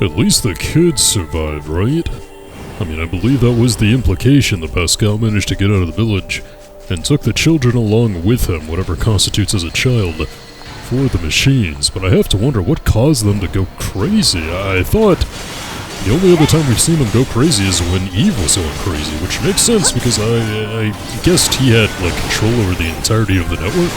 At least the kids survived, right? I mean, I believe that was the implication that Pascal managed to get out of the village and took the children along with him, whatever constitutes as a child, for the machines. But I have to wonder what caused them to go crazy. I thought the only other time we've seen them go crazy is when Eve was going crazy, which makes sense because I guessed he had, like, control over the entirety of the network.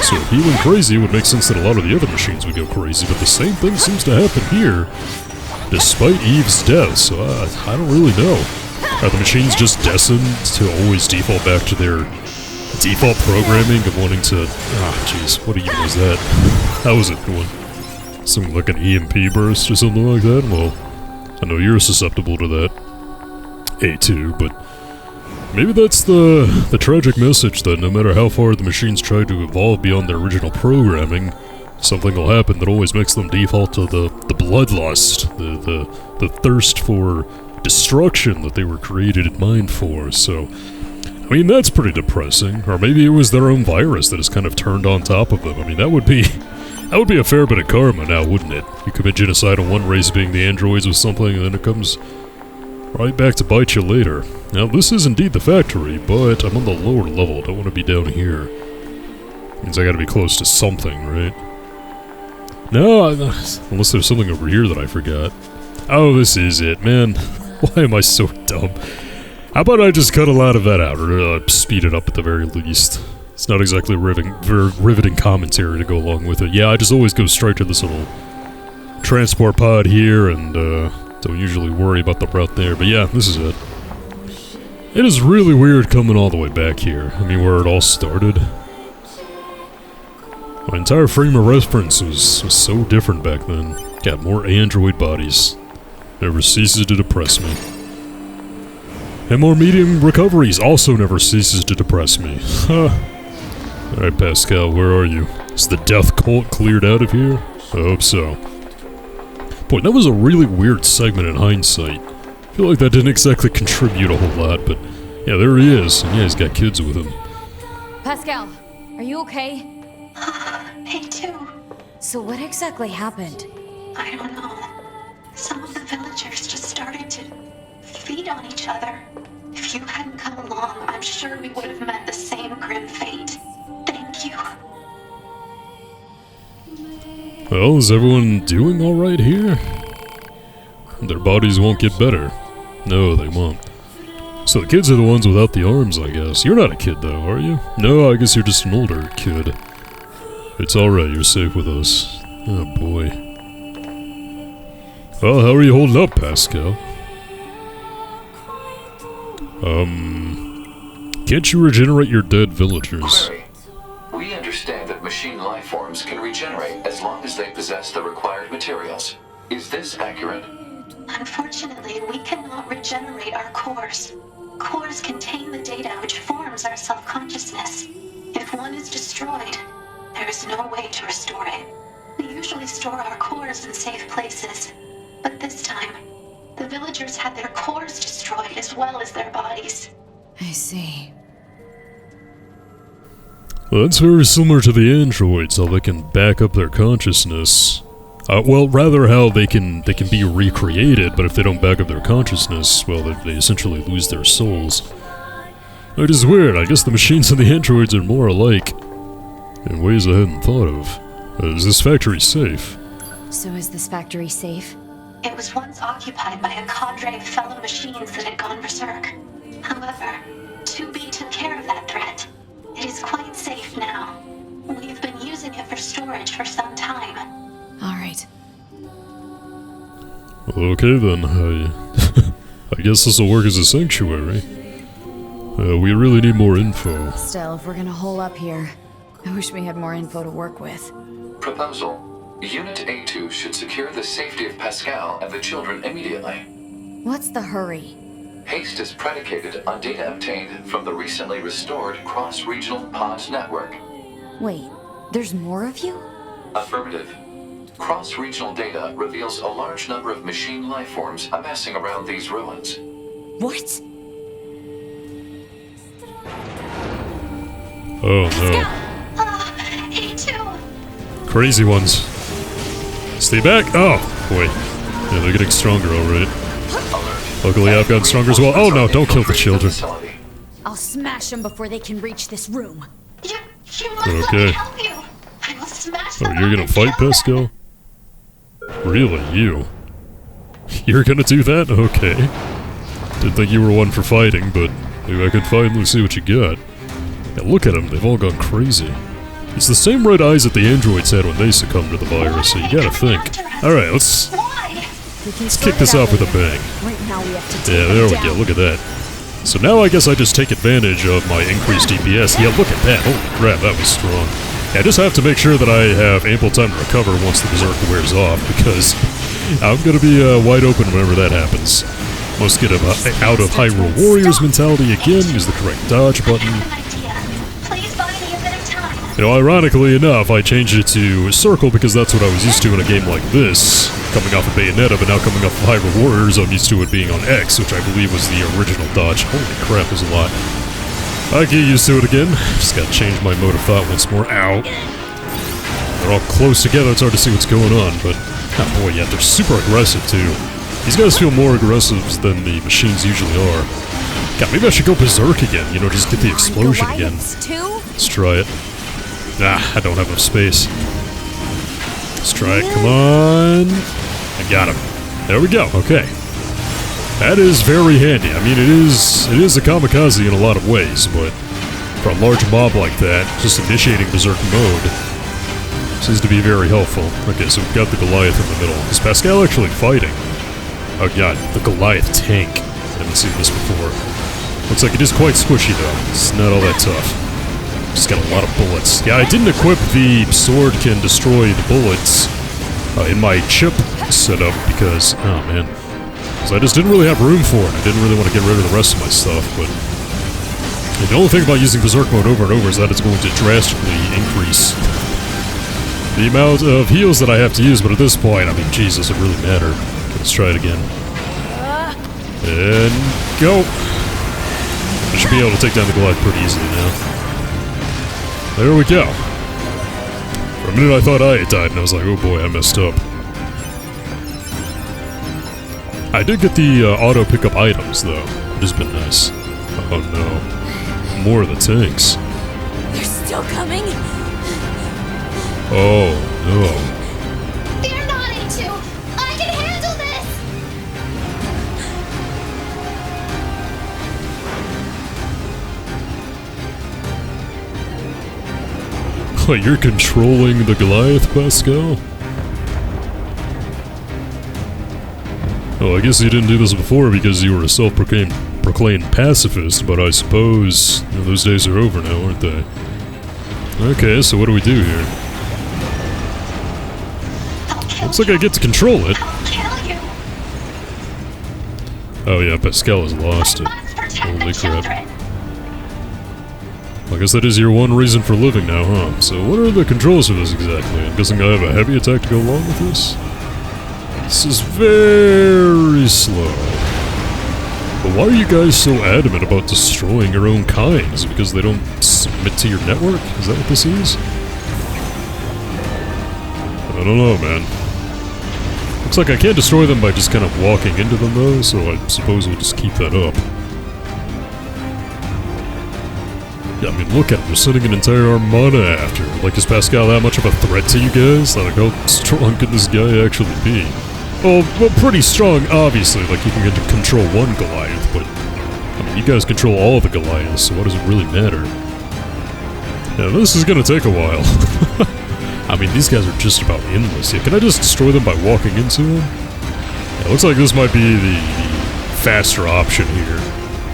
So if he went crazy, it would make sense that a lot of the other machines would go crazy, but the same thing seems to happen here, despite Eve's death, so I don't really know. Are the machines just destined to always default back to their default programming of wanting to... jeez, what even was that? How was it going? Something like an EMP burst or something like that? Well, I know you're susceptible to that. A2, but... maybe that's the tragic message that no matter how far the machines try to evolve beyond their original programming, something will happen that always makes them default to the bloodlust, the thirst for destruction that they were created in mind for, so... I mean, that's pretty depressing. Or maybe it was their own virus that has kind of turned on top of them. I mean, that would be a fair bit of karma now, wouldn't it? You commit genocide on one race being the androids with something, and then it comes right back to bite you later. Now, this is indeed the factory, but I'm on the lower level. Don't want to be down here. Means I gotta be close to something, right? No, unless there's something over here that I forgot. Oh, this is it, man. Why am I so dumb? How about I just cut a lot of that out, or speed it up at the very least? It's not exactly riveting commentary to go along with it. Yeah, I just always go straight to this little transport pod here, and don't usually worry about the route there. But yeah, this is it. It is really weird coming all the way back here. I mean, where it all started. My entire frame of reference was so different back then. Got more android bodies. Never ceases to depress me. And more medium recoveries also never ceases to depress me. Alright, Pascal, where are you? Is the death cult cleared out of here? I hope so. Boy, that was a really weird segment in hindsight. I feel like that didn't exactly contribute a whole lot, but yeah, there he is. And yeah, he's got kids with him. Pascal, are you okay? Me too. So what exactly happened? I don't know. Some of the villagers just started to feed on each other. If you hadn't come along, I'm sure we would have met the same grim fate. Thank you. Well, is everyone doing alright here? Their bodies won't get better. No, they won't. So the kids are the ones without the arms, I guess. You're not a kid, though, are you? No, I guess you're just an older kid. It's alright, you're safe with us. Oh, boy. Well, how are you holding up, Pascal? Can't you regenerate your dead villagers? Query. We understand that machine life forms can regenerate as long as they possess the required materials. Is this accurate? Unfortunately, we cannot regenerate our cores. Cores contain the data which forms our self-consciousness. If one is destroyed, there is no way to restore it. We usually store our cores in safe places, but this time, the villagers had their cores destroyed as well as their bodies. I see. Well, that's very similar to the androids, how they can back up their consciousness. Well, rather how they can be recreated, but if they don't back up their consciousness, well, they essentially lose their souls. It is weird, I guess the machines and the androids are more alike, in ways I hadn't thought of. Is this factory safe? So is this factory safe? It was once occupied by a cadre of fellow machines that had gone berserk. However, 2B took care of that threat. It is quite safe now. We've been using it for storage for some time. Alright. Okay then, I guess this'll work as a sanctuary. We really need more info. Still, if we're gonna hole up here, I wish we had more info to work with. Proposal. Unit A2 should secure the safety of Pascal and the children immediately. What's the hurry? Haste is predicated on data obtained from the recently restored cross-regional pod network. Wait, there's more of you? Affirmative. Cross-regional data reveals a large number of machine life forms amassing around these ruins. What? Oh no. A2! Crazy ones. Stay back! Oh, boy. Yeah, they're getting stronger, alright. Alert. Luckily, I've gotten stronger as well. Oh no, don't kill the children. I'll smash them before they can reach this room. You must let me help you. I will smash Oh, them you're up gonna and fight, kill them. Pascal? Really? You? You're gonna do that? Okay. Didn't think you were one for fighting, but maybe I could finally see what you got. Yeah, look at them, they've all gone crazy. It's the same red eyes that the androids had when they succumbed to the virus, so you gotta think. Alright, let's kick this off with a bang. Right now we have to take Yeah, there we go, look at that. So now I guess I just take advantage of my increased DPS. Yeah, look at that, holy crap, that was strong. Yeah, I just have to make sure that I have ample time to recover once the Berserker wears off, because I'm gonna be wide open whenever that happens. Must get out of Hyrule Warriors mentality again, use the correct dodge button. Please buy me a bit of time. You know, ironically enough, I changed it to Circle because that's what I was used to in a game like this. Coming off of Bayonetta, but now coming off of Hyrule Warriors, I'm used to it being on X, which I believe was the original dodge. Holy crap, there's a lot. I get used to it again. Just gotta change my mode of thought once more. Ow. They're all close together, it's hard to see what's going on, but... Oh boy, yeah, they're super aggressive too. These guys feel more aggressive than the machines usually are. God, maybe I should go berserk again, you know, just get the explosion again. Let's try it. Nah, I don't have enough space. Let's try it, come on. I got him. There we go, okay. That is very handy. I mean, it is a kamikaze in a lot of ways, but for a large mob like that, just initiating berserk mode seems to be very helpful. Okay, so we've got the Goliath in the middle. Is Pascal actually fighting? Oh god, the Goliath tank. I haven't seen this before. Looks like it is quite squishy though. It's not all that tough. Just got a lot of bullets. Yeah, I didn't equip the sword can destroy the bullets in my chip setup because, oh man, I just didn't really have room for it. I didn't really want to get rid of the rest of my stuff, but the only thing about using Berserk mode over and over is that it's going to drastically increase the amount of heals that I have to use, but at this point, I mean, jeez, does it really matter? Okay, let's try it again. And go! I should be able to take down the Goliath pretty easily now. There we go. For a minute I thought I had died, and I was like, oh boy, I messed up. I did get the auto pickup items, though. It has been nice. Oh no. More of the tanks. They're still coming? Oh no. Fear not, A2. I can handle this. Oh, you're controlling the Goliath, Pascal? Oh, I guess you didn't do this before because you were a self-proclaimed pacifist, but I suppose those days are over now, aren't they? Okay, so what do we do here? Looks like I get to control it. I'll kill you. Oh yeah, Pascal has lost it. Holy crap. I guess that is your one reason for living now, huh? So what are the controls for this exactly? I'm guessing I have a heavy attack to go along with this? This is very slow. But why are you guys so adamant about destroying your own kind? Is it because they don't submit to your network? Is that what this is? I don't know, man. Looks like I can't destroy them by just kind of walking into them, though, so I suppose we'll just keep that up. Yeah, I mean, look at them. They're sending an entire armada after. Like, is Pascal that much of a threat to you guys? Like, how strong could this guy actually be? Oh, well, pretty strong, obviously. Like, you can get to control one Goliath, but... I mean, you guys control all the Goliaths, so what does it really matter? Yeah, this is gonna take a while. I mean, these guys are just about endless. Yeah, can I just destroy them by walking into them? Yeah, looks like this might be the faster option here,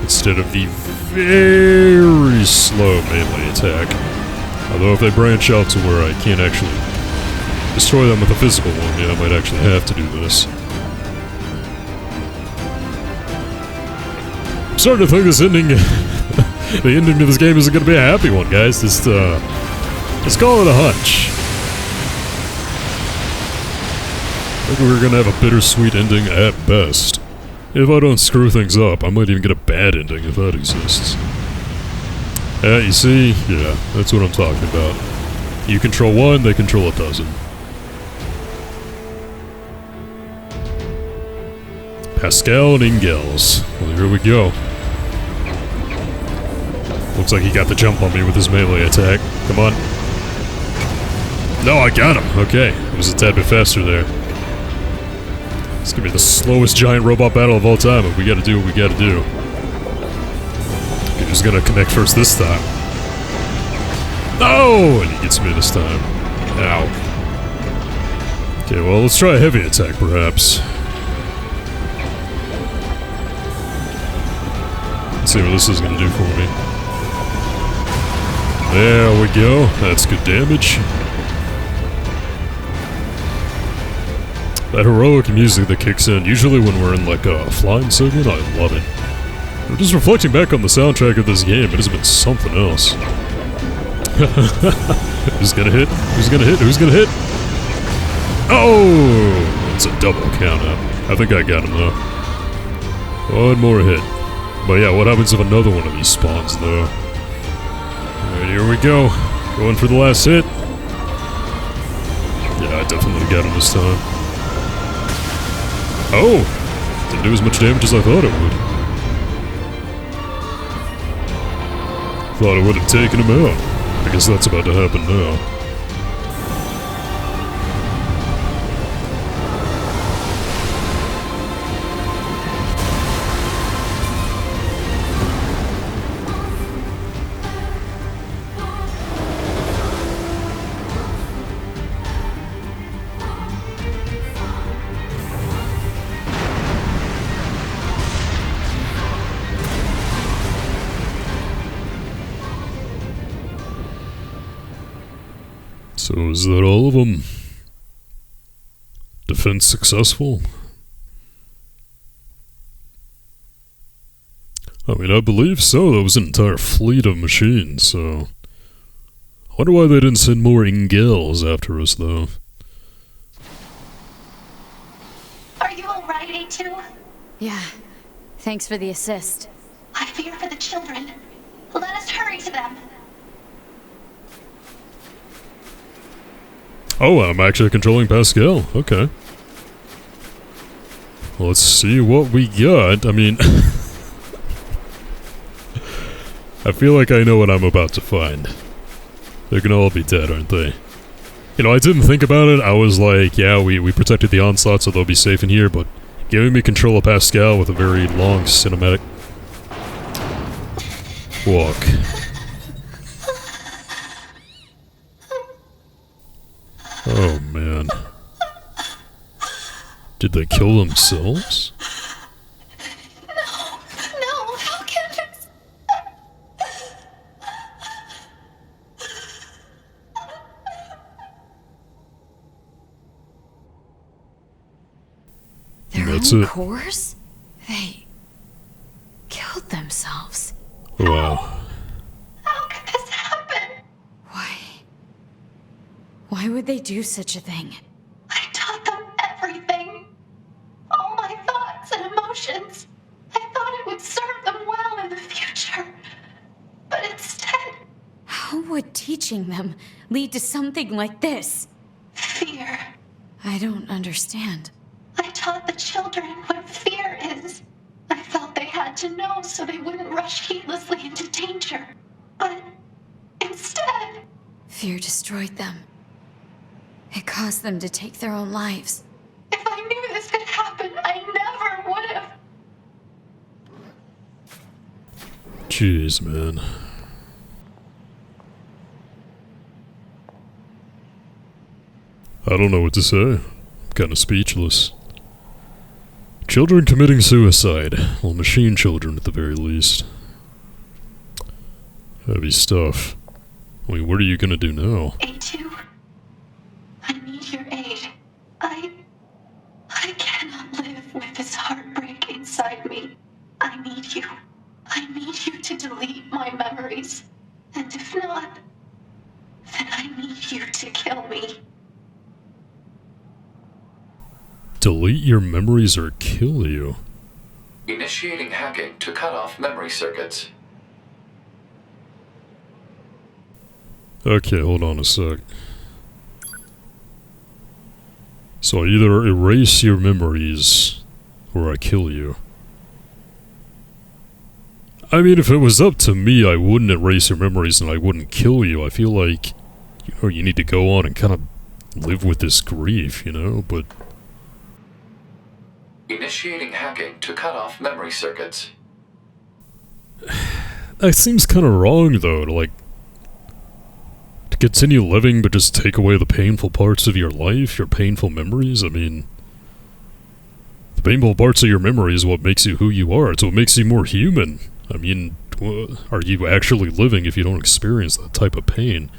instead of the very slow melee attack. Although if they branch out to where I can't actually destroy them with a physical one, yeah, I might actually have to do this. I'm starting to think this ending, the ending to this game isn't going to be a happy one, guys. Just, let's call it a hunch. I think we're going to have a bittersweet ending at best. If I don't screw things up, I might even get a bad ending if that exists. Yeah, you see? Yeah, that's what I'm talking about. You control one, they control a dozen. Pascal and Ingalls. Well, here we go. Looks like he got the jump on me with his melee attack. Come on. No, I got him. Okay. It was a tad bit faster there. It's gonna be the slowest giant robot battle of all time, but we gotta do what we gotta do. He's gonna connect first this time. Oh! And he gets me this time. Ow. Okay, well, let's try a heavy attack, perhaps. Let's see what this is gonna do for me. There we go. That's good damage. That heroic music that kicks in, usually when we're in like a flying segment, I love it. I'm just reflecting back on the soundtrack of this game, it has been something else. Who's gonna hit? Who's gonna hit? Who's gonna hit? Oh! It's a double count up. I think I got him though. One more hit. But yeah, what happens if another one of these spawns though? Alright, here we go. Going for the last hit. Yeah, I definitely got him this time. Oh! Didn't do as much damage as I thought it would. Thought it would have taken him out. I guess that's about to happen now. So is that all of them? Defense successful? I mean, I believe so. That was an entire fleet of machines, so... I wonder why they didn't send more Ingalls after us, though. Are you alright, A2? Yeah. Thanks for the assist. I fear for the children. Let us hurry to them. Oh, I'm actually controlling Pascal. Okay. Well, let's see what we got. I mean... I feel like I know what I'm about to find. They're gonna all be dead, aren't they? You know, I didn't think about it. I was like, yeah, we protected the onslaught, so they'll be safe in here, but giving me control of Pascal with a very long cinematic walk. Oh, man. Did they kill themselves? No, how can this? Their That's own it. cores? They killed themselves. Wow. How could this happen? Why would they do such a thing? I taught them everything. All my thoughts and emotions. I thought it would serve them well in the future. But instead, How would teaching them lead to something like this? fear. I don't understand. I taught the children what fear is. I felt they had to know so they wouldn't rush heedlessly into danger. But instead, Fear destroyed them. It caused them to take their own lives. if I knew this could happen, I never would have. Jeez, man. I don't know what to say. I'm kind of speechless. Children committing suicide. Well, machine children at the very least. Heavy stuff. I mean, what are you gonna do now? A2, I need your aid. I cannot live with this heartbreak inside me. I need you. I need you to delete my memories. And if not, then I need you to kill me. Delete your memories or kill you? Initiating hacking to cut off memory circuits. Okay, hold on a sec. So either erase your memories, or I kill you. I mean, if it was up to me, I wouldn't erase your memories and I wouldn't kill you. I feel like, you know, you need to go on and kind of live with this grief, you know, but... Initiating hacking to cut off memory circuits. That seems kind of wrong, though, to, like... to continue living but just take away the painful parts of your life, your painful memories. I mean... the painful parts of your memory is what makes you who you are. It's what makes you more human. I mean, are you actually living if you don't experience that type of pain?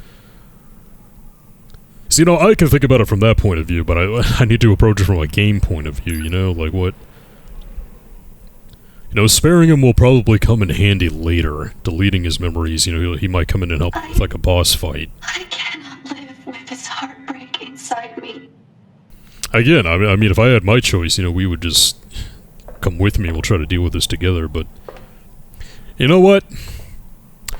So, you know, I can think about it from that point of view, but I need to approach it from a game point of view, you know? Like, what... you know, sparing him will probably come in handy later. Deleting his memories, you know, he might come in and help with, like, a boss fight. I cannot live with this heartbreak inside me. Again, I mean, if I had my choice, you know, we would just come with me, we'll try to deal with this together, but... you know what?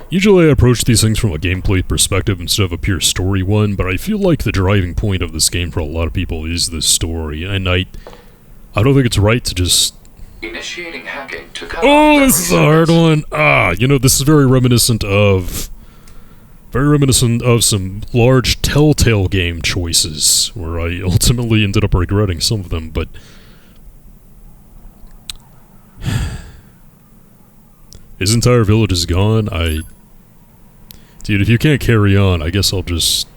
Usually I approach these things from a gameplay perspective instead of a pure story one, but I feel like the driving point of this game for a lot of people is this story, and I don't think it's right to just... Initiating hacking to cut oh, this is a hard one! Ah, you know, this is very reminiscent of some large Telltale game choices, where I ultimately ended up regretting some of them, but... his entire village is gone. Dude, if you can't carry on, I guess I'll just...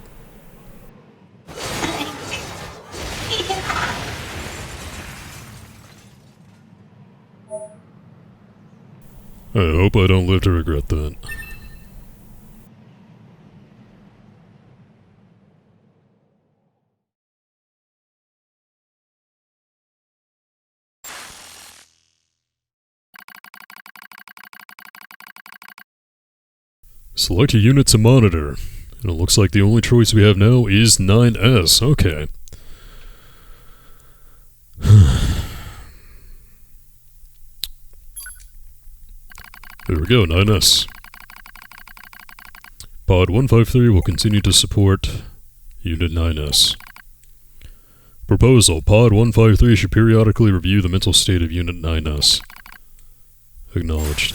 I hope I don't live to regret that. Select a unit to monitor. And it looks like the only choice we have now is 9S. Okay. There we go, 9S. Pod 153 will continue to support Unit 9S. Proposal. Pod 153 should periodically review the mental state of Unit 9S. Acknowledged.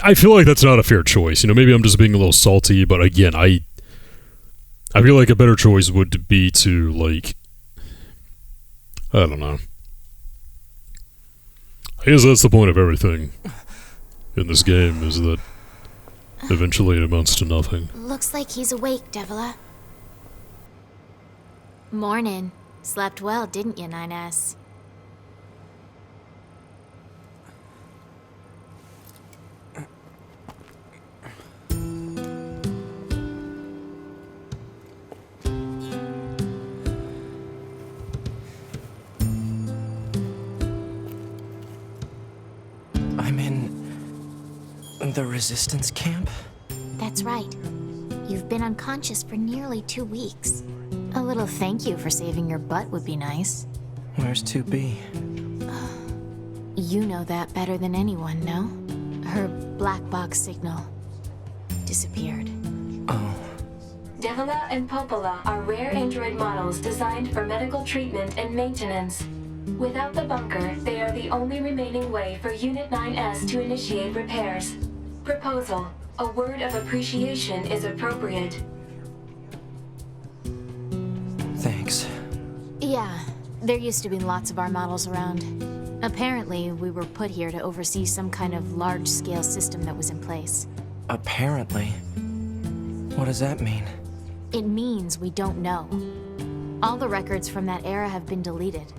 I feel like that's not a fair choice. You know, maybe I'm just being a little salty, but again, I feel like a better choice would be to, like... I don't know. I guess that's the point of everything in this game, is that eventually it amounts to nothing. Looks like he's awake, Devila. Morning. Slept well, didn't you, 9S? I'm in the resistance camp? That's right. You've been unconscious for nearly 2 weeks. A little thank you for saving your butt would be nice. Where's 2B? You know that better than anyone, no? Her black box signal disappeared. Oh. Devila and Popola are rare android models designed for medical treatment and maintenance. Without the bunker, they are the only remaining way for Unit 9S to initiate repairs. Proposal. A word of appreciation is appropriate. Thanks. Yeah, there used to be lots of our models around. Apparently, we were put here to oversee some kind of large-scale system that was in place. Apparently. What does that mean? It means we don't know. All the records from that era have been deleted.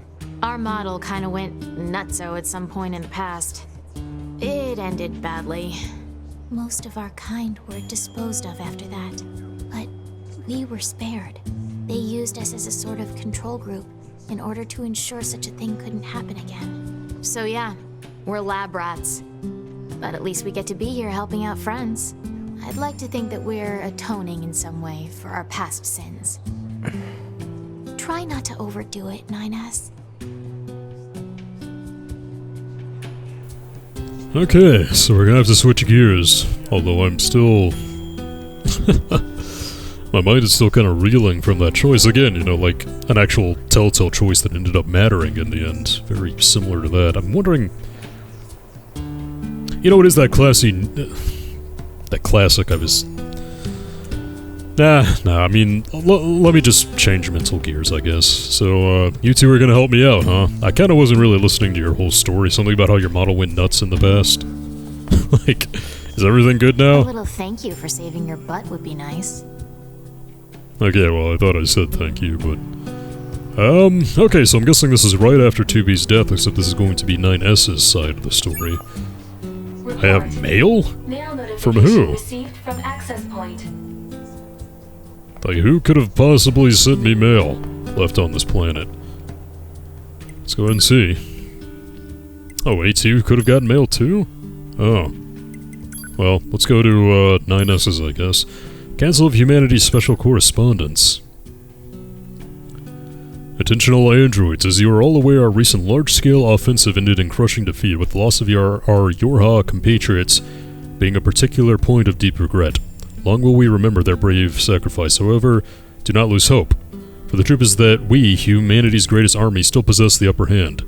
Our model kinda went nutso at some point in the past. It ended badly. Most of our kind were disposed of after that. But we were spared. They used us as a sort of control group in order to ensure such a thing couldn't happen again. So yeah, we're lab rats. But at least we get to be here helping out friends. I'd like to think that we're atoning in some way for our past sins. Try not to overdo it, 9S. Okay, so we're gonna have to switch gears. Although I'm still... My mind is still kind of reeling from that choice. Again, you know, like an actual telltale choice that ended up mattering in the end. Very similar to that. I'm wondering... You know what is that classy... that classic I was... Nah, I mean, let me just change mental gears, I guess. So, you two are gonna help me out, huh? I kinda wasn't really listening to your whole story. Something about how your model went nuts in the past. Like, is everything good now? A little thank you for saving your butt would be nice. Okay, well, I thought I said thank you, but... okay, so I'm guessing this is right after 2B's death, except this is going to be 9S's side of the story. Report. I have mail? Mail notification From who? received from access point. Like, who could have possibly sent me mail left on this planet? Let's go ahead and see. Oh, A2 could have gotten mail too? Oh. Well, let's go to, 9S's, I guess. Council of Humanity's Special Correspondence. Attention all androids, as you are all aware, our recent large-scale offensive ended in crushing defeat, with the loss of our Yorha compatriots being a particular point of deep regret. Long will we remember their brave sacrifice. However, do not lose hope, for the truth is that we, humanity's greatest army, still possess the upper hand.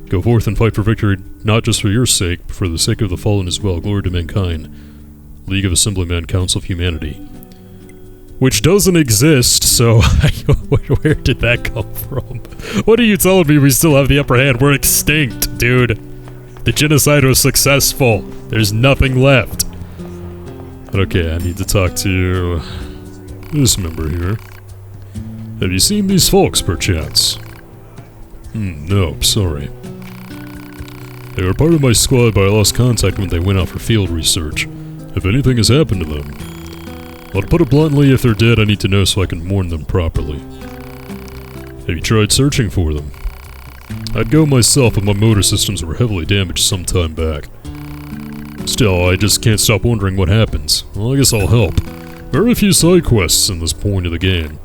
Go forth and fight for victory, not just for your sake, but for the sake of the fallen as well. Glory to mankind. League of Assemblymen, Council of Humanity. Which doesn't exist, so where did that come from? What are you telling me we still have the upper hand? We're extinct, dude. The genocide was successful. There's nothing left. Okay, I need to talk to this member here. Have you seen these folks, perchance? No, sorry. They were part of my squad, but I lost contact when they went out for field research. If anything has happened to them... Well, to put it bluntly, if they're dead, I need to know so I can mourn them properly. Have you tried searching for them? I'd go myself, but my motor systems were heavily damaged some time back. Still, I just can't stop wondering what happens. Well, I guess I'll help. Very few side quests in this point of the game.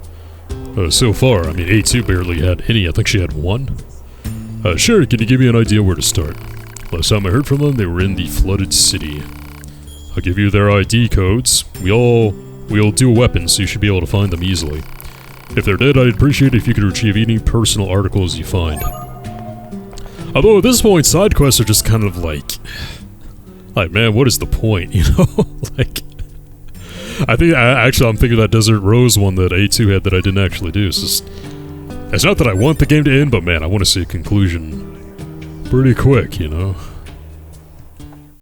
So far, I mean, A2 barely had any. I think she had one. Sure, can you give me an idea where to start? Last time I heard from them, they were in the flooded city. I'll give you their ID codes. We all do weapons, so you should be able to find them easily. If they're dead, I'd appreciate it if you could retrieve any personal articles you find. Although at this point, side quests are just kind of like, man, what is the point, you know? Like, I think, actually, I'm thinking that Desert Rose one that A2 had that I didn't actually do. It's not that I want the game to end, but man, I want to see a conclusion pretty quick, you know?